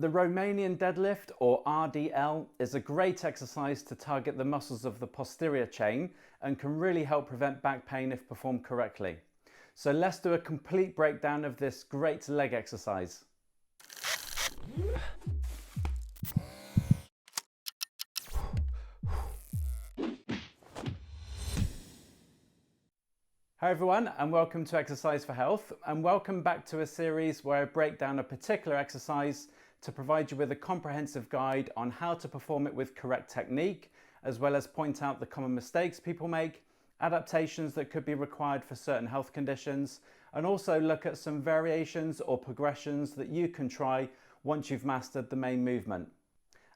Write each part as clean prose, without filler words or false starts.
The Romanian Deadlift, or RDL, is a great exercise to target the muscles of the posterior chain and can really help prevent back pain if performed correctly. So let's do a complete breakdown of this great leg exercise. Hi everyone, and welcome to Exercise for Health, and welcome back to a series where I break down a particular exercise to provide you with a comprehensive guide on how to perform it with correct technique, as well as point out the common mistakes people make, adaptations that could be required for certain health conditions, and also look at some variations or progressions that you can try once you've mastered the main movement.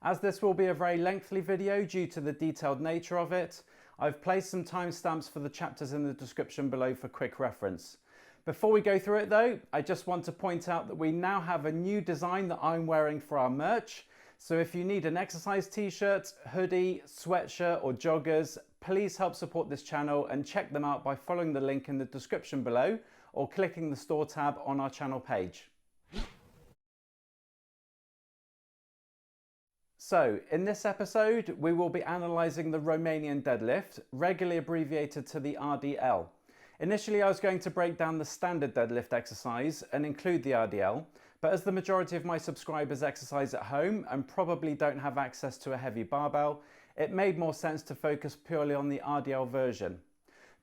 As this will be a very lengthy video due to the detailed nature of it, I've placed some timestamps for the chapters in the description below for quick reference. Before we go through it though, I just want to point out that we now have a new design that I'm wearing for our merch. So if you need an exercise t-shirt, hoodie, sweatshirt or joggers, please help support this channel and check them out by following the link in the description below or clicking the store tab on our channel page. So, in this episode, we will be analysing the Romanian deadlift, regularly abbreviated to the RDL. Initially, I was going to break down the standard deadlift exercise and include the RDL, but as the majority of my subscribers exercise at home and probably don't have access to a heavy barbell, it made more sense to focus purely on the RDL version.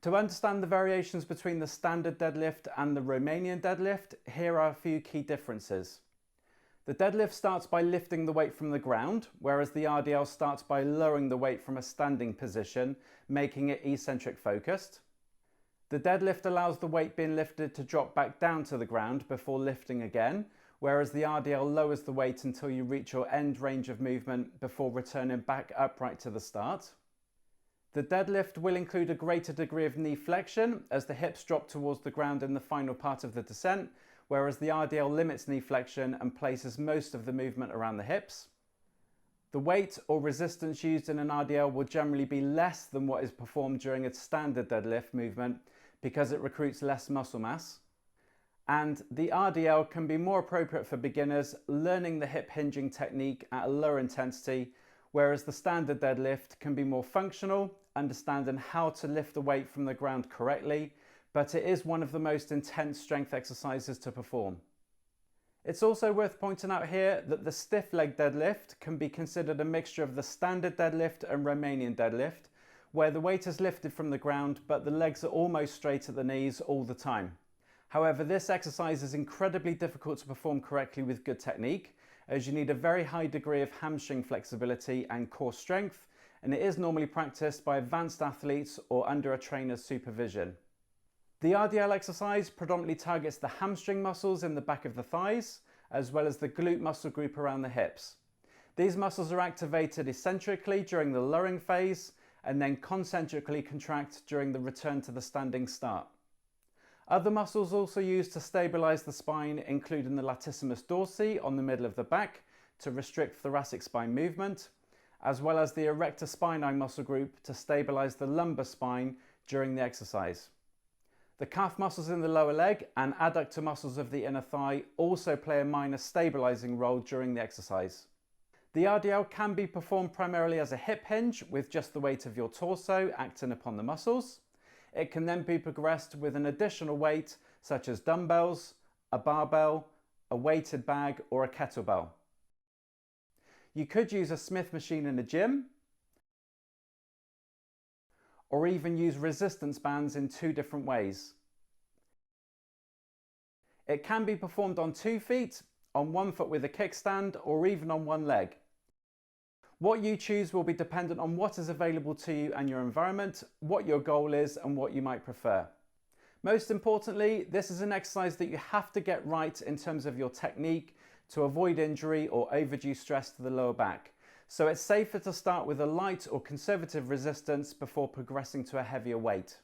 To understand the variations between the standard deadlift and the Romanian deadlift, here are a few key differences. The deadlift starts by lifting the weight from the ground, whereas the RDL starts by lowering the weight from a standing position, making it eccentric focused. The deadlift allows the weight being lifted to drop back down to the ground before lifting again, whereas the RDL lowers the weight until you reach your end range of movement before returning back upright to the start. The deadlift will include a greater degree of knee flexion as the hips drop towards the ground in the final part of the descent, whereas the RDL limits knee flexion and places most of the movement around the hips. The weight or resistance used in an RDL will generally be less than what is performed during a standard deadlift movement because it recruits less muscle mass. And the RDL can be more appropriate for beginners learning the hip hinging technique at a lower intensity, whereas the standard deadlift can be more functional, understanding how to lift the weight from the ground correctly, but it is one of the most intense strength exercises to perform. It's also worth pointing out here that the stiff leg deadlift can be considered a mixture of the standard deadlift and Romanian deadlift, where the weight is lifted from the ground but the legs are almost straight at the knees all the time. However, this exercise is incredibly difficult to perform correctly with good technique, as you need a very high degree of hamstring flexibility and core strength, and it is normally practiced by advanced athletes or under a trainer's supervision. The RDL exercise predominantly targets the hamstring muscles in the back of the thighs, as well as the glute muscle group around the hips. These muscles are activated eccentrically during the lowering phase and then concentrically contract during the return to the standing start. Other muscles also used to stabilize the spine, including the latissimus dorsi on the middle of the back to restrict thoracic spine movement, as well as the erector spinae muscle group to stabilize the lumbar spine during the exercise. The calf muscles in the lower leg and adductor muscles of the inner thigh also play a minor stabilizing role during the exercise. The RDL can be performed primarily as a hip hinge with just the weight of your torso acting upon the muscles. It can then be progressed with an additional weight such as dumbbells, a barbell, a weighted bag or a kettlebell. You could use a Smith machine in a gym, or even use resistance bands in two different ways. It can be performed on 2 feet, on 1 foot with a kickstand, or even on 1 leg. What you choose will be dependent on what is available to you and your environment, what your goal is and what you might prefer. Most importantly, this is an exercise that you have to get right in terms of your technique to avoid injury or overdue stress to the lower back. So it's safer to start with a light or conservative resistance before progressing to a heavier weight.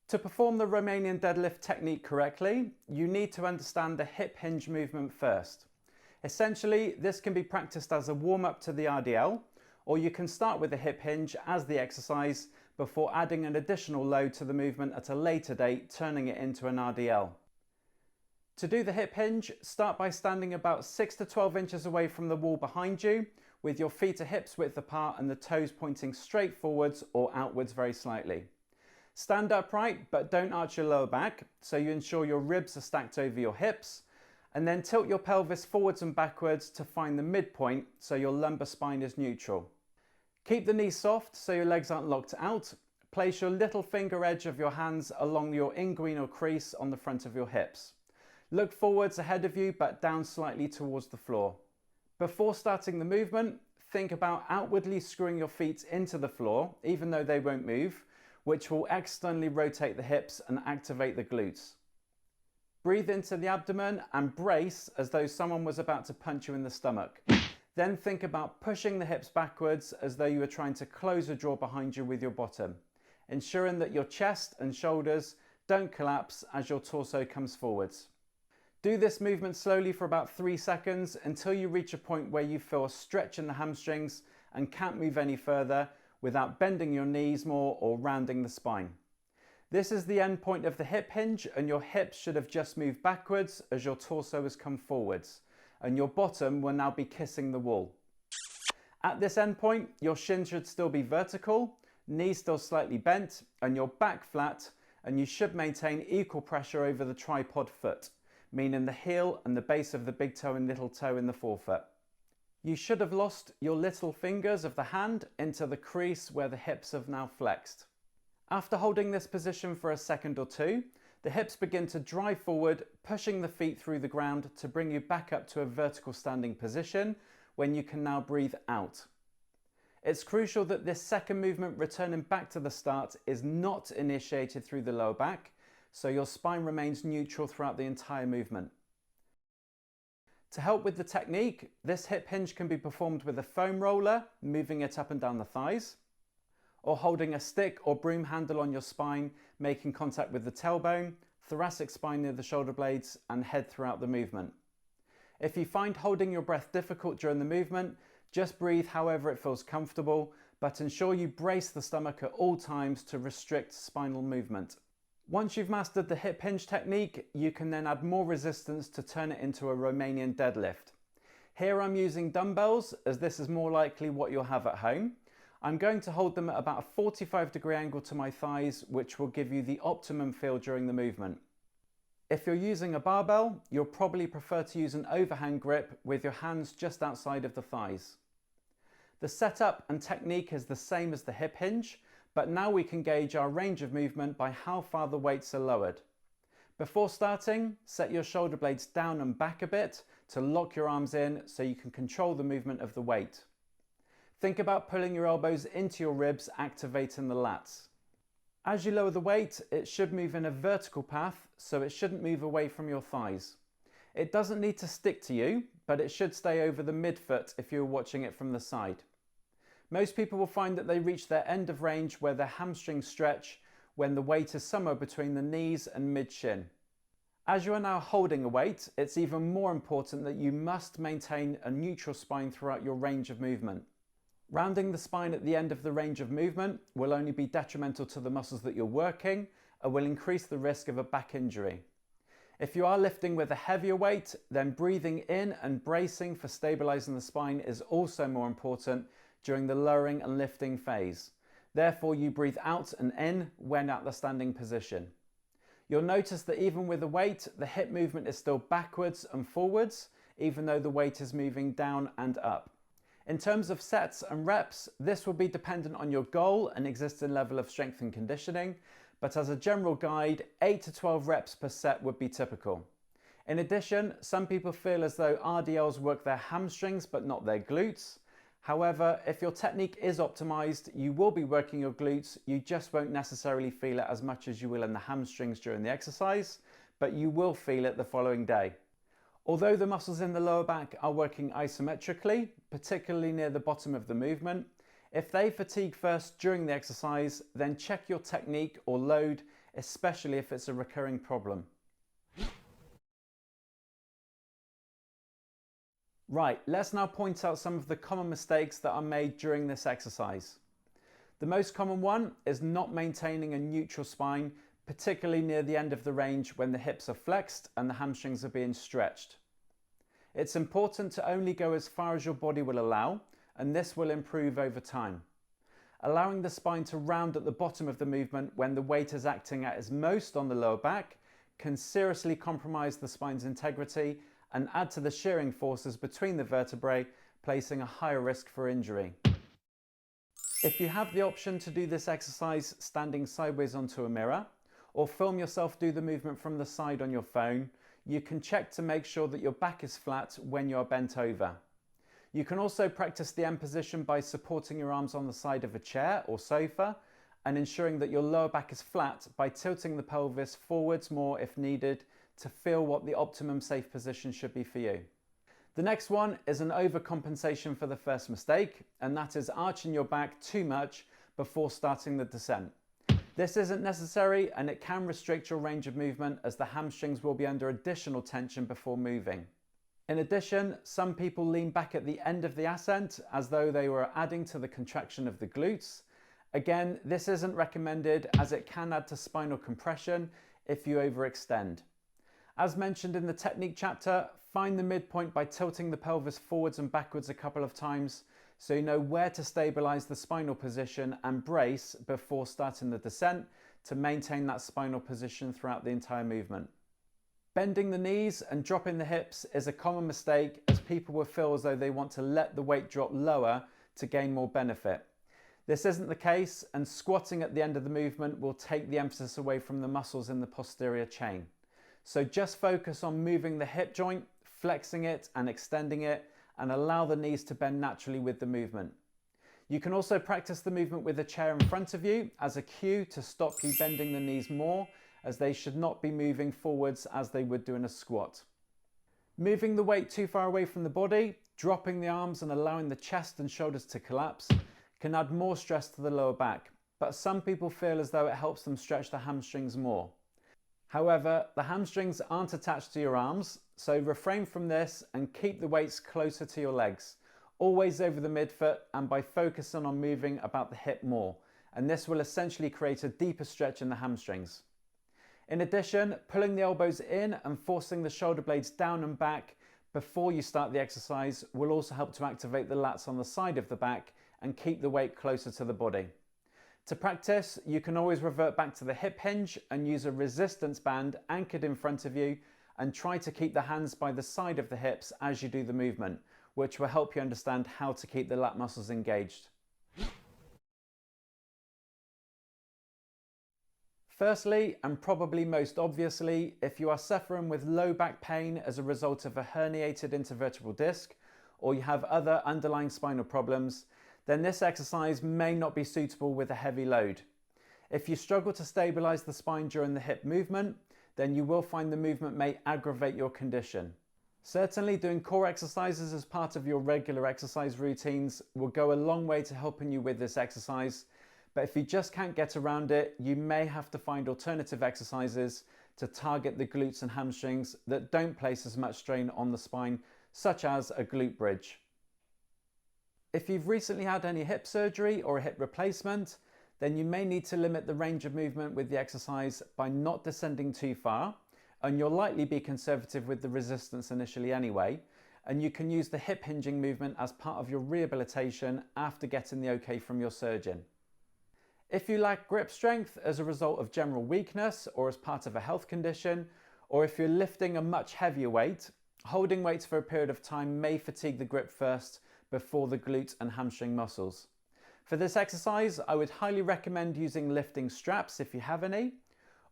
To perform the Romanian deadlift technique correctly, you need to understand the hip hinge movement first. Essentially, this can be practiced as a warm-up to the RDL, or you can start with a hip hinge as the exercise before adding an additional load to the movement at a later date, turning it into an RDL. To do the hip hinge, start by standing about 6 to 12 inches away from the wall behind you, with your feet a hip's width apart and the toes pointing straight forwards or outwards very slightly. Stand upright, but don't arch your lower back, so you ensure your ribs are stacked over your hips, and then tilt your pelvis forwards and backwards to find the midpoint so your lumbar spine is neutral. Keep the knees soft so your legs aren't locked out. Place your little finger edge of your hands along your inguinal crease on the front of your hips. Look forwards ahead of you but down slightly towards the floor. Before starting the movement, think about outwardly screwing your feet into the floor, even though they won't move, which will externally rotate the hips and activate the glutes. Breathe into the abdomen and brace as though someone was about to punch you in the stomach. Then think about pushing the hips backwards as though you were trying to close a drawer behind you with your bottom, ensuring that your chest and shoulders don't collapse as your torso comes forwards. Do this movement slowly for about 3 seconds until you reach a point where you feel a stretch in the hamstrings and can't move any further without bending your knees more or rounding the spine. This is the end point of the hip hinge, and your hips should have just moved backwards as your torso has come forwards, and your bottom will now be kissing the wall. At this end point, your shins should still be vertical, knees still slightly bent, and your back flat, and you should maintain equal pressure over the tripod foot, meaning the heel and the base of the big toe and little toe in the forefoot. You should have lost your little fingers of the hand into the crease where the hips have now flexed. After holding this position for a second or two, the hips begin to drive forward, pushing the feet through the ground to bring you back up to a vertical standing position when you can now breathe out. It's crucial that this second movement, returning back to the start, is not initiated through the lower back, so your spine remains neutral throughout the entire movement. To help with the technique, this hip hinge can be performed with a foam roller, moving it up and down the thighs, or holding a stick or broom handle on your spine, making contact with the tailbone, thoracic spine near the shoulder blades, and head throughout the movement. If you find holding your breath difficult during the movement, just breathe however it feels comfortable, but ensure you brace the stomach at all times to restrict spinal movement. Once you've mastered the hip hinge technique, you can then add more resistance to turn it into a Romanian deadlift. Here I'm using dumbbells, as this is more likely what you'll have at home. I'm going to hold them at about a 45-degree angle to my thighs, which will give you the optimum feel during the movement. If you're using a barbell, you'll probably prefer to use an overhand grip with your hands just outside of the thighs. The setup and technique is the same as the hip hinge, but now we can gauge our range of movement by how far the weights are lowered. Before starting, set your shoulder blades down and back a bit to lock your arms in so you can control the movement of the weight. Think about pulling your elbows into your ribs, activating the lats. As you lower the weight, it should move in a vertical path, so it shouldn't move away from your thighs. It doesn't need to stick to you, but it should stay over the midfoot if you're watching it from the side. Most people will find that they reach their end of range where their hamstrings stretch when the weight is somewhere between the knees and mid-shin. As you are now holding a weight, it's even more important that you must maintain a neutral spine throughout your range of movement. Rounding the spine at the end of the range of movement will only be detrimental to the muscles that you're working and will increase the risk of a back injury. If you are lifting with a heavier weight, then breathing in and bracing for stabilizing the spine is also more important during the lowering and lifting phase. Therefore, you breathe out and in when at the standing position. You'll notice that even with the weight, the hip movement is still backwards and forwards, even though the weight is moving down and up. In terms of sets and reps, this will be dependent on your goal and existing level of strength and conditioning, but as a general guide, 8 to 12 reps per set would be typical. In addition, some people feel as though RDLs work their hamstrings but not their glutes. However, if your technique is optimized, you will be working your glutes, you just won't necessarily feel it as much as you will in the hamstrings during the exercise, but you will feel it the following day. Although the muscles in the lower back are working isometrically, particularly near the bottom of the movement, if they fatigue first during the exercise, then check your technique or load, especially if it's a recurring problem. Right, let's now point out some of the common mistakes that are made during this exercise. The most common one is not maintaining a neutral spine particularly near the end of the range when the hips are flexed and the hamstrings are being stretched. It's important to only go as far as your body will allow, and this will improve over time. Allowing the spine to round at the bottom of the movement when the weight is acting at its most on the lower back can seriously compromise the spine's integrity and add to the shearing forces between the vertebrae, placing a higher risk for injury. If you have the option to do this exercise standing sideways onto a mirror, or film yourself do the movement from the side on your phone, you can check to make sure that your back is flat when you are bent over. You can also practice the end position by supporting your arms on the side of a chair or sofa and ensuring that your lower back is flat by tilting the pelvis forwards more if needed to feel what the optimum safe position should be for you. The next one is an overcompensation for the first mistake, and that is arching your back too much before starting the descent. This isn't necessary and it can restrict your range of movement as the hamstrings will be under additional tension before moving. In addition, some people lean back at the end of the ascent as though they were adding to the contraction of the glutes. Again, this isn't recommended as it can add to spinal compression if you overextend. As mentioned in the technique chapter, find the midpoint by tilting the pelvis forwards and backwards a couple of times so you know where to stabilize the spinal position and brace before starting the descent to maintain that spinal position throughout the entire movement. Bending the knees and dropping the hips is a common mistake as people will feel as though they want to let the weight drop lower to gain more benefit. This isn't the case, and squatting at the end of the movement will take the emphasis away from the muscles in the posterior chain. So just focus on moving the hip joint, flexing it and extending it, and allow the knees to bend naturally with the movement. You can also practice the movement with a chair in front of you as a cue to stop you bending the knees more, as they should not be moving forwards as they would do in a squat. Moving the weight too far away from the body, dropping the arms and allowing the chest and shoulders to collapse can add more stress to the lower back, but some people feel as though it helps them stretch the hamstrings more. However, the hamstrings aren't attached to your arms, so refrain from this and keep the weights closer to your legs, always over the midfoot and by focusing on moving about the hip more, and this will essentially create a deeper stretch in the hamstrings. In addition, pulling the elbows in and forcing the shoulder blades down and back before you start the exercise will also help to activate the lats on the side of the back and keep the weight closer to the body. To practice, you can always revert back to the hip hinge and use a resistance band anchored in front of you and try to keep the hands by the side of the hips as you do the movement, which will help you understand how to keep the lat muscles engaged. Firstly, and probably most obviously, if you are suffering with low back pain as a result of a herniated intervertebral disc, or you have other underlying spinal problems, then this exercise may not be suitable with a heavy load. If you struggle to stabilize the spine during the hip movement, then you will find the movement may aggravate your condition. Certainly doing core exercises as part of your regular exercise routines will go a long way to helping you with this exercise, but if you just can't get around it, you may have to find alternative exercises to target the glutes and hamstrings that don't place as much strain on the spine, such as a glute bridge. If you've recently had any hip surgery or a hip replacement, then you may need to limit the range of movement with the exercise by not descending too far, and you'll likely be conservative with the resistance initially anyway, and you can use the hip hinging movement as part of your rehabilitation after getting the okay from your surgeon. If you lack grip strength as a result of general weakness or as part of a health condition, or if you're lifting a much heavier weight, holding weights for a period of time may fatigue the grip first before the glute and hamstring muscles. For this exercise, I would highly recommend using lifting straps if you have any,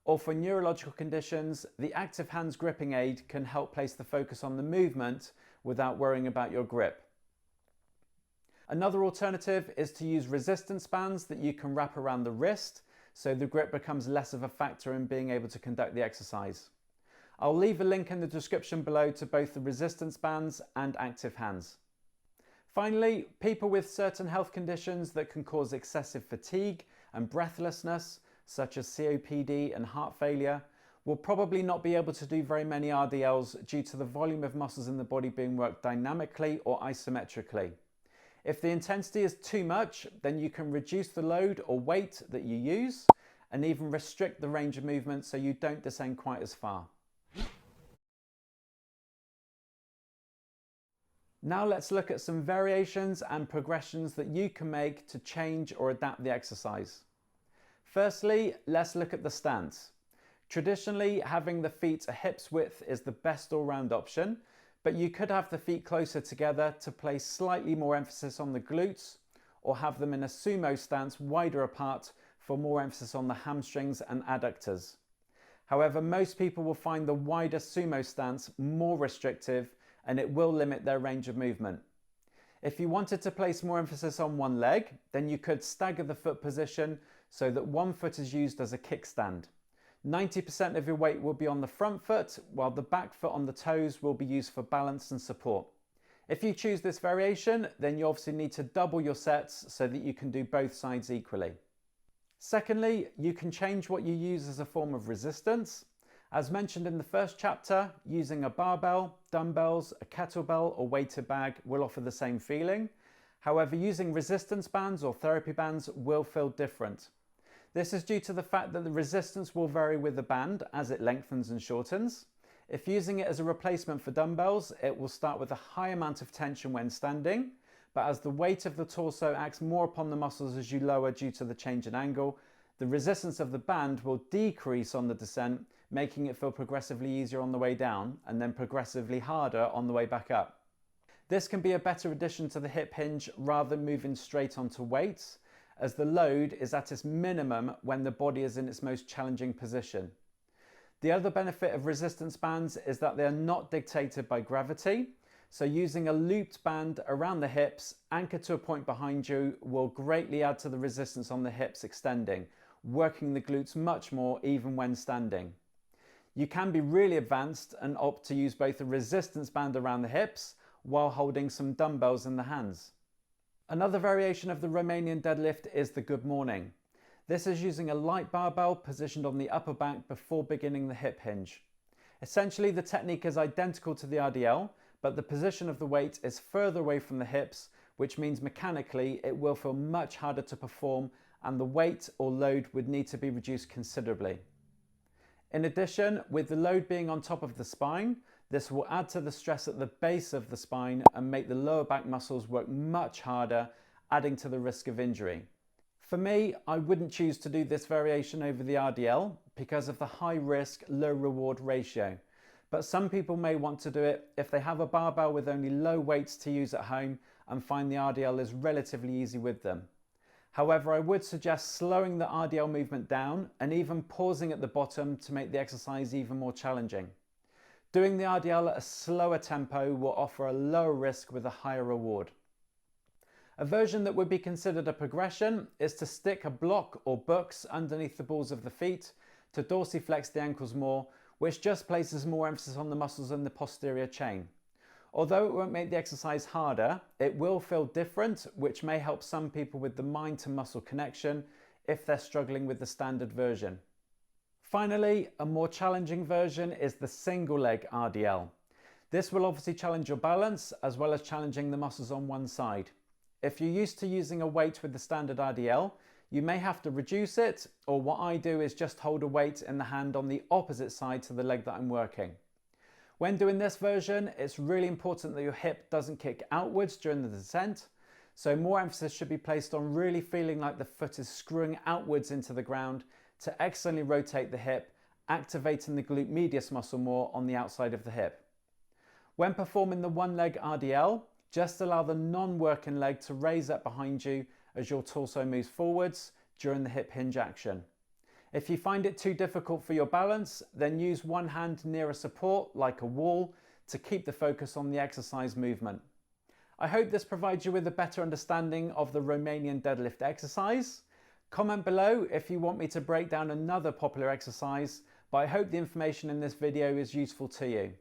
or for neurological conditions, the active hands gripping aid can help place the focus on the movement without worrying about your grip. Another alternative is to use resistance bands that you can wrap around the wrist so the grip becomes less of a factor in being able to conduct the exercise. I'll leave a link in the description below to both the resistance bands and active hands. Finally, people with certain health conditions that can cause excessive fatigue and breathlessness, such as COPD and heart failure, will probably not be able to do very many RDLs due to the volume of muscles in the body being worked dynamically or isometrically. If the intensity is too much, then you can reduce the load or weight that you use, and even restrict the range of movement so you don't descend quite as far. Now let's look at some variations and progressions that you can make to change or adapt the exercise. Firstly, let's look at the stance. Traditionally, having the feet a hip's width is the best all-round option, but you could have the feet closer together to place slightly more emphasis on the glutes, or have them in a sumo stance wider apart for more emphasis on the hamstrings and adductors. However, most people will find the wider sumo stance more restrictive, and it will limit their range of movement. If you wanted to place more emphasis on one leg, then you could stagger the foot position so that one foot is used as a kickstand. 90% of your weight will be on the front foot, while the back foot on the toes will be used for balance and support. If you choose this variation, then you obviously need to double your sets so that you can do both sides equally. Secondly, you can change what you use as a form of resistance. As mentioned in the first chapter, using a barbell, dumbbells, a kettlebell or weighted bag will offer the same feeling. However, using resistance bands or therapy bands will feel different. This is due to the fact that the resistance will vary with the band as it lengthens and shortens. If using it as a replacement for dumbbells, it will start with a high amount of tension when standing, but as the weight of the torso acts more upon the muscles as you lower due to the change in angle, the resistance of the band will decrease on the descent, making it feel progressively easier on the way down and then progressively harder on the way back up. This can be a better addition to the hip hinge rather than moving straight onto weights, as the load is at its minimum when the body is in its most challenging position. The other benefit of resistance bands is that they are not dictated by gravity, so using a looped band around the hips anchored to a point behind you will greatly add to the resistance on the hips extending, working the glutes much more even when standing. You can be really advanced and opt to use both a resistance band around the hips while holding some dumbbells in the hands. Another variation of the Romanian deadlift is the good morning. This is using a light barbell positioned on the upper back before beginning the hip hinge. Essentially, the technique is identical to the RDL, but the position of the weight is further away from the hips, which means mechanically it will feel much harder to perform and the weight or load would need to be reduced considerably. In addition, with the load being on top of the spine, this will add to the stress at the base of the spine and make the lower back muscles work much harder, adding to the risk of injury. For me, I wouldn't choose to do this variation over the RDL because of the high risk, low reward ratio. But some people may want to do it if they have a barbell with only low weights to use at home and find the RDL is relatively easy with them. However, I would suggest slowing the RDL movement down and even pausing at the bottom to make the exercise even more challenging. Doing the RDL at a slower tempo will offer a lower risk with a higher reward. A version that would be considered a progression is to stick a block or books underneath the balls of the feet to dorsiflex the ankles more, which just places more emphasis on the muscles in the posterior chain. Although it won't make the exercise harder, it will feel different, which may help some people with the mind to muscle connection if they're struggling with the standard version. Finally, a more challenging version is the single leg RDL. This will obviously challenge your balance as well as challenging the muscles on one side. If you're used to using a weight with the standard RDL, you may have to reduce it, or what I do is just hold a weight in the hand on the opposite side to the leg that I'm working. When doing this version, it's really important that your hip doesn't kick outwards during the descent, so more emphasis should be placed on really feeling like the foot is screwing outwards into the ground to excellently rotate the hip, activating the glute medius muscle more on the outside of the hip. When performing the one leg RDL, just allow the non-working leg to raise up behind you as your torso moves forwards during the hip hinge action. If you find it too difficult for your balance, then use one hand near a support like a wall to keep the focus on the exercise movement. I hope this provides you with a better understanding of the Romanian deadlift exercise. Comment below if you want me to break down another popular exercise, but I hope the information in this video is useful to you.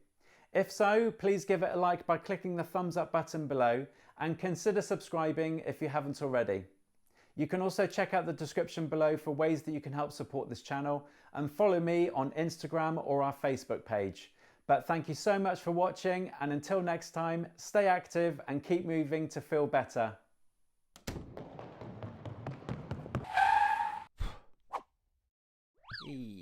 If so, please give it a like by clicking the thumbs up button below and consider subscribing if you haven't already. You can also check out the description below for ways that you can help support this channel and follow me on Instagram or our Facebook page. But thank you so much for watching, and until next time, stay active and keep moving to feel better. E.